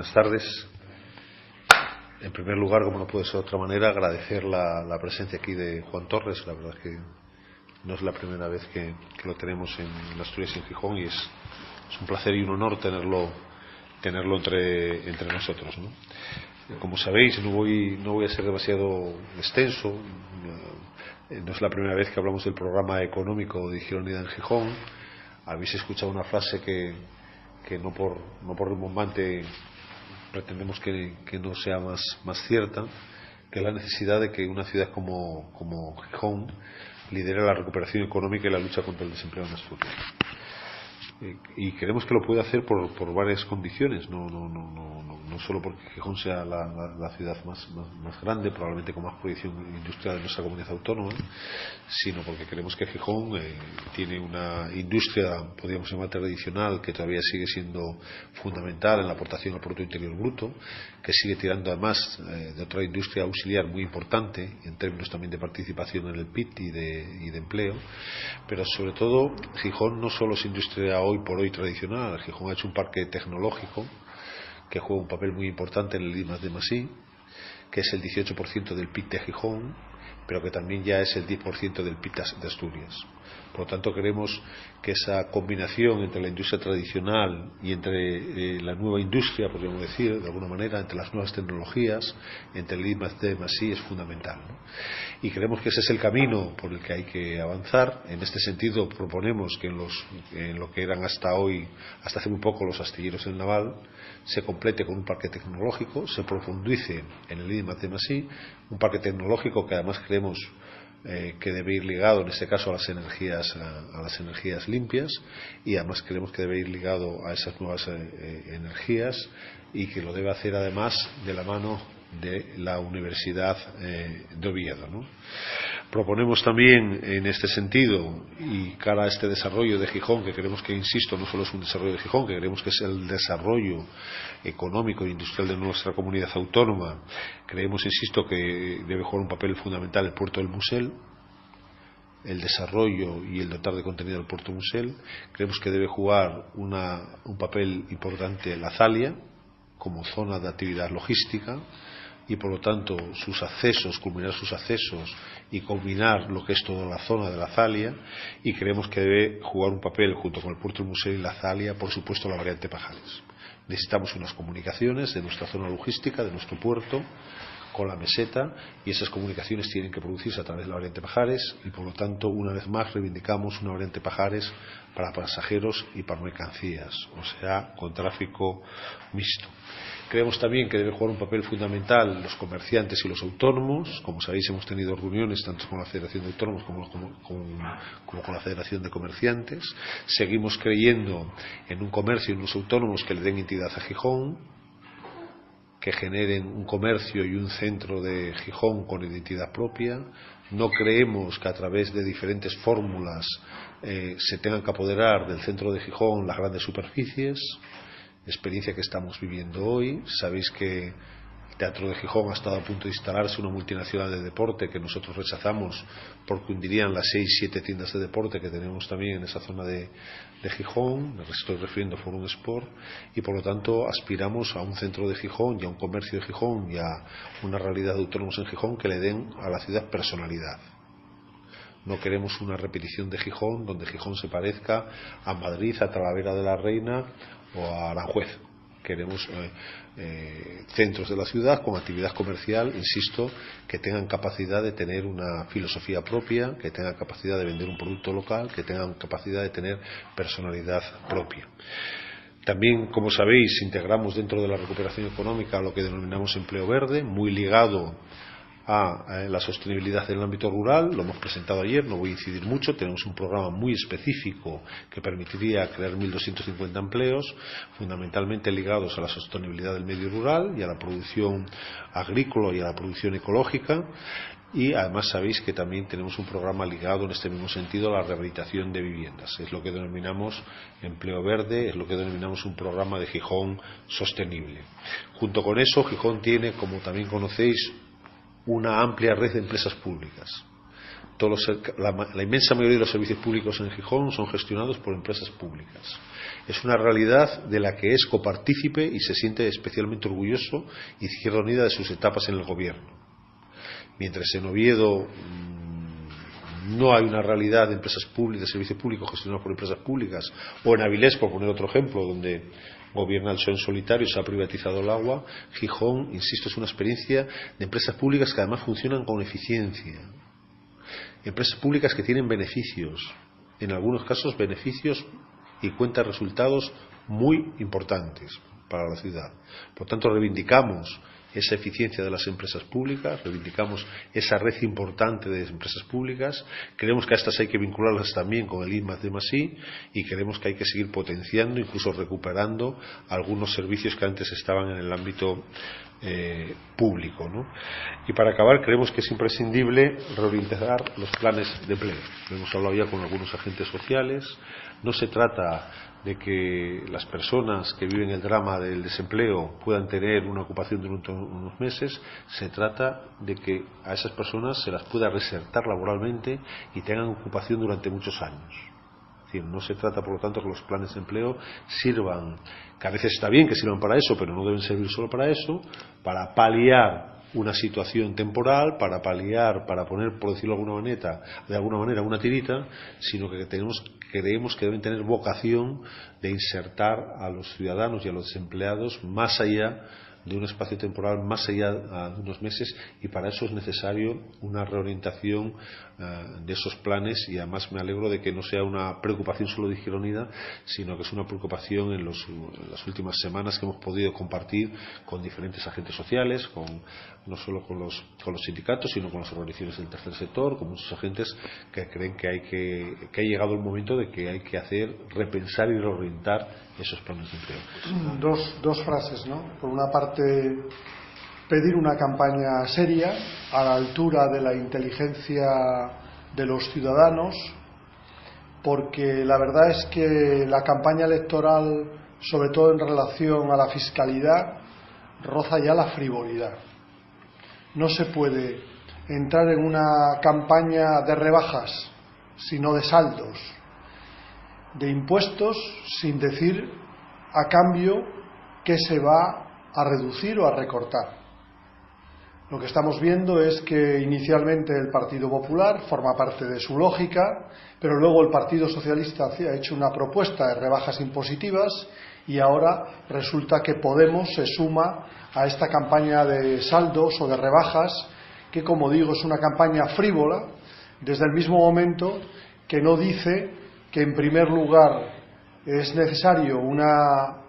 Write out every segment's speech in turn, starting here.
buenas tardes. En primer lugar, como no puede ser de otra manera, agradecer la presencia aquí de Juan Torres. La verdad es que no es la primera vez que lo tenemos en Asturias y en Gijón, y es un placer y un honor tenerlo entre nosotros, ¿no? Como sabéis, no voy a ser demasiado extenso. No es la primera vez que hablamos del programa económico de Izquierda Unida en Gijón. Habéis escuchado una frase que no por rimbombante pretendemos que no sea más cierta, que es la necesidad de que una ciudad como Gijón lidere la recuperación económica y la lucha contra el desempleo en Asturias. Y creemos que lo puede hacer por varias condiciones, no solo porque Gijón sea la ciudad más grande, probablemente con más proyección industrial de nuestra comunidad autónoma, sino porque creemos que Gijón tiene una industria, podríamos llamar tradicional, que todavía sigue siendo fundamental en la aportación al Producto Interior Bruto, que sigue tirando además de otra industria auxiliar muy importante en términos también de participación en el PIB y de empleo. Pero sobre todo Gijón no solo es industria hoy por hoy tradicional. Gijón ha hecho un parque tecnológico que juega un papel muy importante en el I+D+I, que es el 18% del PIB de Gijón, pero que también ya es el 10% del PIB de Asturias. Por lo tanto, creemos que esa combinación entre la industria tradicional y entre la nueva industria, podríamos decir, de alguna manera, entre las nuevas tecnologías, entre el I+D+I, es fundamental, ¿no? Y creemos que ese es el camino por el que hay que avanzar. En este sentido, proponemos que en lo que eran hasta hace muy poco, los astilleros del naval, se complete con un parque tecnológico, se profundice en el I+D+I, un parque tecnológico que además creemos que debe ir ligado en este caso a las energías limpias, y además creemos que debe ir ligado a esas nuevas energías, y que lo debe hacer además de la mano de la Universidad de Oviedo, ¿no? Proponemos también en este sentido, y cara a este desarrollo de Gijón, que creemos que, insisto, no solo es un desarrollo de Gijón, que creemos que es el desarrollo económico e industrial de nuestra comunidad autónoma, creemos, insisto, que debe jugar un papel fundamental el puerto del Musel, el desarrollo y el dotar de contenido del puerto Musel. Creemos que debe jugar un papel importante la Zalia como zona de actividad logística, y por lo tanto culminar sus accesos y combinar lo que es toda la zona de la Zalia. Y creemos que debe jugar un papel, junto con el puerto del Musel y la Zalia, por supuesto, la variante Pajares. Necesitamos unas comunicaciones de nuestra zona logística, de nuestro puerto, con la meseta, y esas comunicaciones tienen que producirse a través de la variante Pajares, y por lo tanto, una vez más, reivindicamos una variante Pajares para pasajeros y para mercancías, o sea, con tráfico mixto. Creemos también que debe jugar un papel fundamental los comerciantes y los autónomos. Como sabéis, hemos tenido reuniones tanto con la Federación de Autónomos como con la Federación de Comerciantes. Seguimos creyendo en un comercio y en los autónomos que le den entidad a Gijón, que generen un comercio y un centro de Gijón con identidad propia. No creemos que a través de diferentes fórmulas se tengan que apoderar del centro de Gijón las grandes superficies, experiencia que estamos viviendo hoy. Sabéis que el Teatro de Gijón ha estado a punto de instalarse una multinacional de deporte, que nosotros rechazamos porque hundirían las 6-7 tiendas de deporte que tenemos también en esa zona de Gijón. Me estoy refiriendo a Forum Sport, y por lo tanto aspiramos a un centro de Gijón y a un comercio de Gijón y a una realidad de autónomos en Gijón que le den a la ciudad personalidad. No queremos una repetición de Gijón donde Gijón se parezca a Madrid, a Talavera de la Reina o a Aranjuez. Queremos centros de la ciudad con actividad comercial, insisto, que tengan capacidad de tener una filosofía propia, que tengan capacidad de vender un producto local, que tengan capacidad de tener personalidad propia. También, como sabéis, integramos dentro de la recuperación económica lo que denominamos empleo verde, muy ligado a la sostenibilidad en el ámbito rural. Lo hemos presentado ayer, no voy a incidir mucho. Tenemos un programa muy específico que permitiría crear 1.250 empleos, fundamentalmente ligados a la sostenibilidad del medio rural y a la producción agrícola y a la producción ecológica. Y además sabéis que también tenemos un programa ligado en este mismo sentido a la rehabilitación de viviendas. Es lo que denominamos empleo verde, es lo que denominamos un programa de Gijón sostenible. Junto con eso, Gijón tiene, como también conocéis, una amplia red de empresas públicas. la inmensa mayoría de los servicios públicos en Gijón son gestionados por empresas públicas. Es una realidad de la que es copartícipe y se siente especialmente orgulloso Izquierda Unida de sus etapas en el gobierno. Mientras en Oviedo no hay una realidad de empresas públicas, de servicios públicos gestionados por empresas públicas, o en Avilés, por poner otro ejemplo, donde gobierna el PSOE en solitario y se ha privatizado el agua, Gijón, insisto, es una experiencia de empresas públicas que además funcionan con eficiencia. Empresas públicas que tienen beneficios, en algunos casos beneficios y cuentan resultados muy importantes para la ciudad. Por tanto, reivindicamos esa eficiencia de las empresas públicas, reivindicamos esa red importante de empresas públicas, creemos que a estas hay que vincularlas también con el I+D+I y creemos que hay que seguir potenciando, incluso recuperando algunos servicios que antes estaban en el ámbito público, ¿no? Y para acabar, creemos que es imprescindible reorientar los planes de empleo. Lo hemos hablado ya con algunos agentes sociales. No se trata de que las personas que viven el drama del desempleo puedan tener una ocupación durante unos meses. Se trata de que a esas personas se las pueda reinsertar laboralmente y tengan ocupación durante muchos años. Es decir, no se trata, por lo tanto, que los planes de empleo sirvan, que a veces está bien que sirvan para eso, pero no deben servir solo para eso, para paliar una situación temporal, para paliar, para poner, por decirlo de alguna manera, una tirita, sino que creemos que deben tener vocación de insertar a los ciudadanos y a los desempleados más allá de un espacio temporal, más allá de unos meses, y para eso es necesario una reorientación de esos planes. Y además me alegro de que no sea una preocupación solo de Izquierda Unida, sino que es una preocupación en las últimas semanas que hemos podido compartir con diferentes agentes sociales, no solo con los sindicatos, sino con las organizaciones del tercer sector, con muchos agentes que creen que ha llegado el momento de que hay que repensar y reorientar esos planes de empleo. Dos frases, ¿no? Por una parte, pedir una campaña seria a la altura de la inteligencia de los ciudadanos, porque la verdad es que la campaña electoral, sobre todo en relación a la fiscalidad, roza ya la frivolidad. No se puede entrar en una campaña de rebajas, sino de saldos, de impuestos, sin decir a cambio qué se va a reducir o a recortar. Lo que estamos viendo es que inicialmente el Partido Popular forma parte de su lógica, pero luego el Partido Socialista ha hecho una propuesta de rebajas impositivas y ahora resulta que Podemos se suma a esta campaña de saldos o de rebajas, que, como digo, es una campaña frívola, desde el mismo momento que no dice que, en primer lugar, es necesario una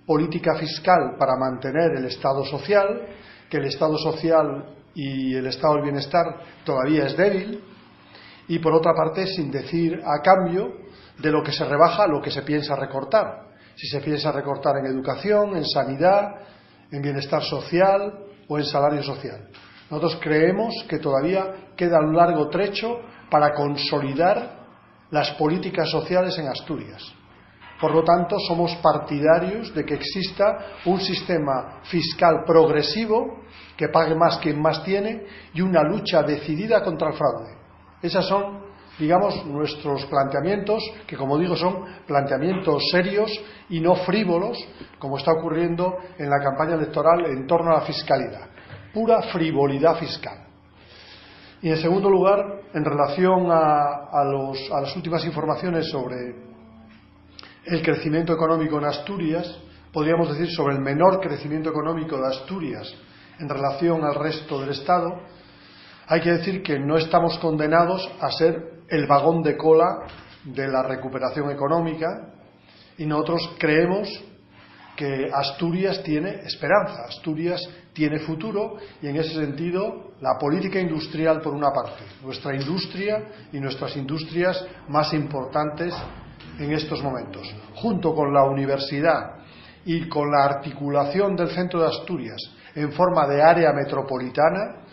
política fiscal para mantener el Estado social, que el Estado social y el Estado del bienestar todavía es débil, y por otra parte sin decir a cambio de lo que se rebaja lo que se piensa recortar. Si se piensa recortar en educación, en sanidad, en bienestar social o en salario social. Nosotros creemos que todavía queda un largo trecho para consolidar las políticas sociales en Asturias. Por lo tanto, somos partidarios de que exista un sistema fiscal progresivo, que pague más quien más tiene, y una lucha decidida contra el fraude. Esas son, digamos, nuestros planteamientos, que, como digo, son planteamientos serios y no frívolos, como está ocurriendo en la campaña electoral en torno a la fiscalidad. Pura frivolidad fiscal. Y, en segundo lugar, en relación a las últimas informaciones sobre el crecimiento económico en Asturias, podríamos decir sobre el menor crecimiento económico de Asturias en relación al resto del Estado, hay que decir que no estamos condenados a ser el vagón de cola de la recuperación económica, y nosotros creemos que Asturias tiene esperanza, Asturias tiene futuro, y en ese sentido la política industrial, por una parte, nuestra industria y nuestras industrias más importantes en estos momentos, junto con la universidad y con la articulación del centro de Asturias en forma de área metropolitana,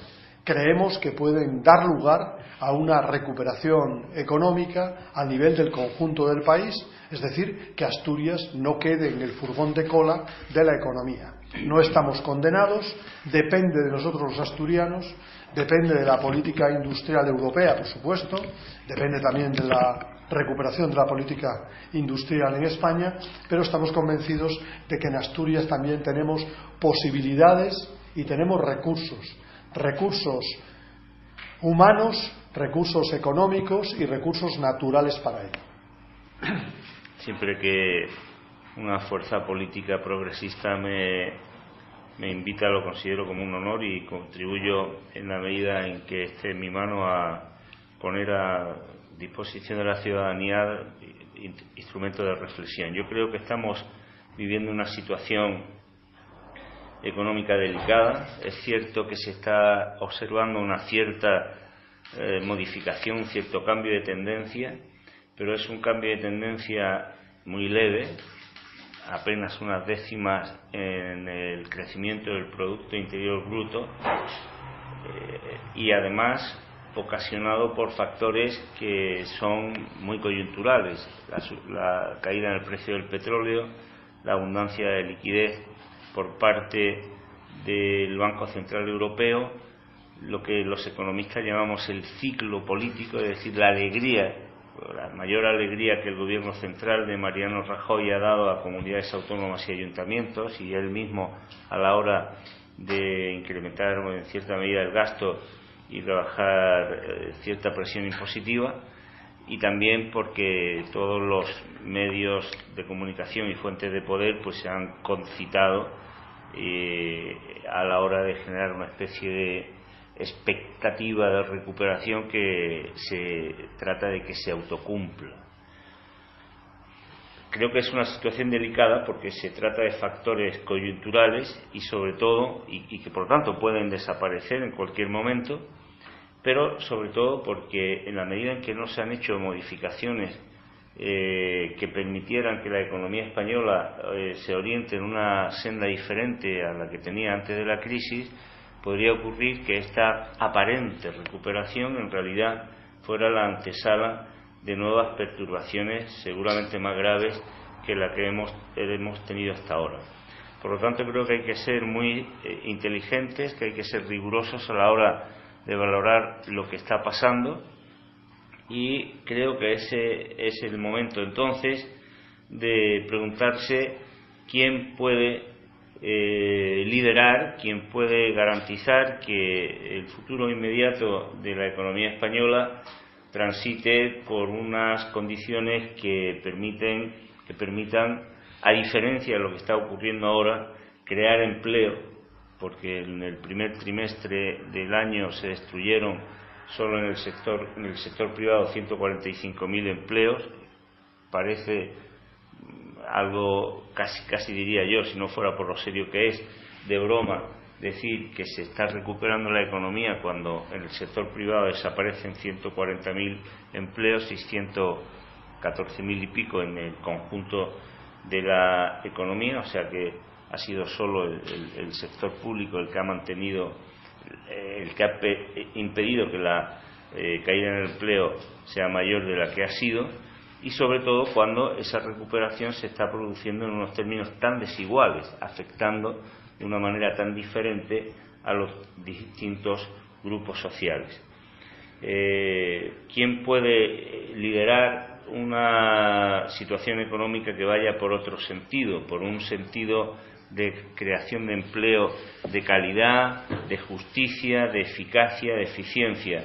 creemos que pueden dar lugar a una recuperación económica a nivel del conjunto del país, es decir, que Asturias no quede en el furgón de cola de la economía. no estamos condenados, depende de nosotros los asturianos, depende de la política industrial europea, por supuesto, depende también de la recuperación de la política industrial en España, pero estamos convencidos de que en Asturias también tenemos posibilidades y tenemos recursos humanos, recursos económicos y recursos naturales para ello. Siempre que una fuerza política progresista me invita, lo considero como un honor y contribuyo en la medida en que esté en mi mano a poner a disposición de la ciudadanía instrumentos de reflexión. Yo creo que estamos viviendo una situación económica delicada. Es cierto que se está observando una cierta modificación, un cierto cambio de tendencia, pero es un cambio de tendencia muy leve, apenas unas décimas en el crecimiento del Producto Interior Bruto, y además ocasionado por factores que son muy coyunturales: la caída en el precio del petróleo, la abundancia de liquidez por parte del Banco Central Europeo, lo que los economistas llamamos el ciclo político, es decir, la mayor alegría que el gobierno central de Mariano Rajoy ha dado a comunidades autónomas y ayuntamientos, y él mismo a la hora de incrementar en cierta medida el gasto y rebajar cierta presión impositiva, y también porque todos los medios de comunicación y fuentes de poder pues se han concitado a la hora de generar una especie de expectativa de recuperación que se trata de que se autocumpla. Creo que es una situación delicada porque se trata de factores coyunturales y sobre todo, y que por lo tanto pueden desaparecer en cualquier momento, pero sobre todo porque en la medida en que no se han hecho modificaciones que permitieran que la economía española se oriente en una senda diferente a la que tenía antes de la crisis, podría ocurrir que esta aparente recuperación en realidad fuera la antesala de nuevas perturbaciones seguramente más graves que la que hemos tenido hasta ahora. Por lo tanto, creo que hay que ser muy inteligentes, que hay que ser rigurosos a la hora de valorar lo que está pasando, y creo que ese es el momento entonces de preguntarse quién puede liderar, quién puede garantizar que el futuro inmediato de la economía española transite por unas condiciones que permitan, a diferencia de lo que está ocurriendo ahora, crear empleo, porque en el primer trimestre del año se destruyeron solo en el sector privado 145.000 empleos. Parece algo casi diría yo, si no fuera por lo serio que es, de broma decir que se está recuperando la economía cuando en el sector privado desaparecen 140.000 empleos y 114.000 y pico en el conjunto de la economía. O sea que ha sido solo el sector público el que ha mantenido, el que ha impedido que la caída en el empleo sea mayor de la que ha sido, y sobre todo cuando esa recuperación se está produciendo en unos términos tan desiguales, afectando de una manera tan diferente a los distintos grupos sociales. ¿Quién puede liderar una situación económica que vaya por otro sentido, por un sentido de creación de empleo de calidad, de justicia, de eficacia, de eficiencia?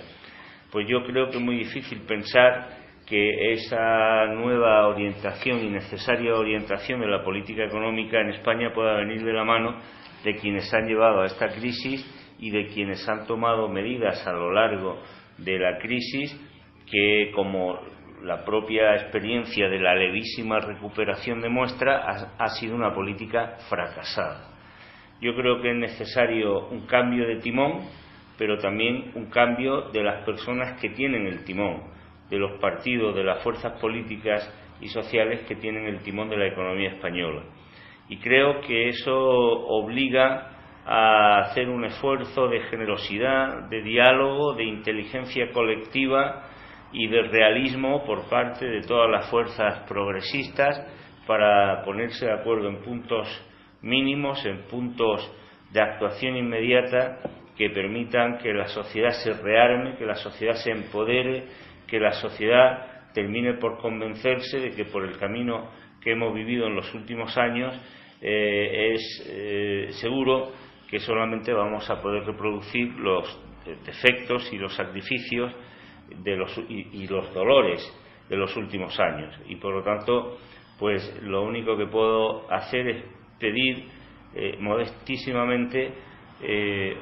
Pues yo creo que es muy difícil pensar que esa nueva orientación y necesaria orientación de la política económica en España pueda venir de la mano de quienes han llevado a esta crisis y de quienes han tomado medidas a lo largo de la crisis que, como la propia experiencia de la levísima recuperación demuestra, ha sido una política fracasada. Yo creo que es necesario un cambio de timón, pero también un cambio de las personas que tienen el timón, de los partidos, de las fuerzas políticas y sociales que tienen el timón de la economía española. Y creo que eso obliga a hacer un esfuerzo de generosidad, de diálogo, de inteligencia colectiva y de realismo por parte de todas las fuerzas progresistas para ponerse de acuerdo en puntos mínimos, en puntos de actuación inmediata que permitan que la sociedad se rearme, que la sociedad se empodere, que la sociedad termine por convencerse de que por el camino que hemos vivido en los últimos años es seguro que solamente vamos a poder reproducir los defectos y los sacrificios y los dolores de los últimos años. Y por lo tanto, pues lo único que puedo hacer es pedir modestísimamente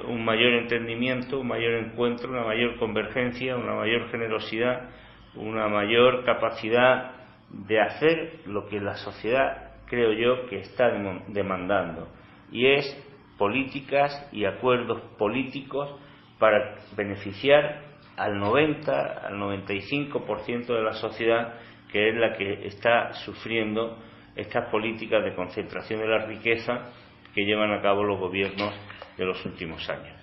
un mayor entendimiento, un mayor encuentro, una mayor convergencia, una mayor generosidad, una mayor capacidad de hacer lo que la sociedad, creo yo, que está demandando, y es políticas y acuerdos políticos para beneficiar al 95% de la sociedad, que es la que está sufriendo estas políticas de concentración de la riqueza que llevan a cabo los gobiernos de los últimos años.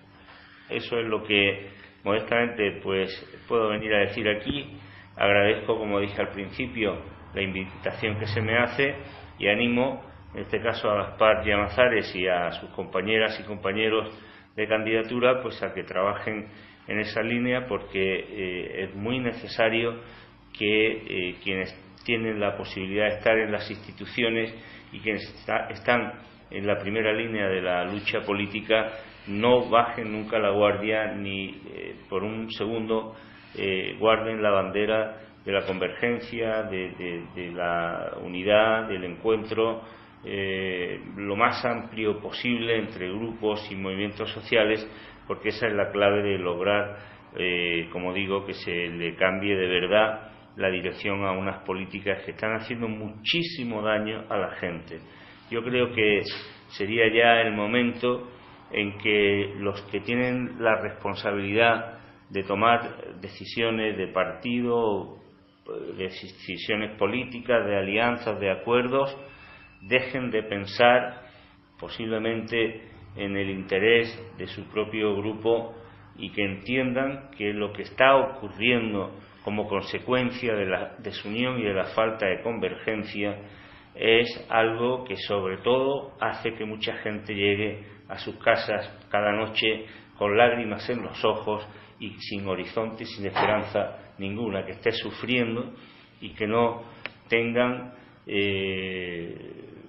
Eso es lo que modestamente pues puedo venir a decir aquí. Agradezco, como dije al principio, la invitación que se me hace y animo en este caso a Gaspar Llamazares y a sus compañeras y compañeros de candidatura pues a que trabajen en esa línea, porque es muy necesario que quienes tienen la posibilidad de estar en las instituciones y quienes están en la primera línea de la lucha política no bajen nunca la guardia ni por un segundo guarden la bandera de la convergencia, de la unidad, del encuentro lo más amplio posible entre grupos y movimientos sociales, porque esa es la clave de lograr, como digo, que se le cambie de verdad la dirección a unas políticas que están haciendo muchísimo daño a la gente. Yo creo que sería ya el momento en que los que tienen la responsabilidad de tomar decisiones de partido, de decisiones políticas, de alianzas, de acuerdos, dejen de pensar posiblemente en el interés de su propio grupo y que entiendan que lo que está ocurriendo como consecuencia de la desunión y de la falta de convergencia es algo que sobre todo hace que mucha gente llegue a sus casas cada noche con lágrimas en los ojos y sin horizonte y sin esperanza ninguna, que esté sufriendo y que no tengan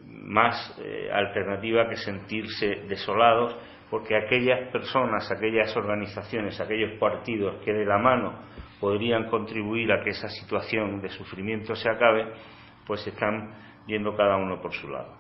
más alternativa que sentirse desolados, porque aquellas personas, aquellas organizaciones, aquellos partidos que de la mano podrían contribuir a que esa situación de sufrimiento se acabe, pues están yendo cada uno por su lado.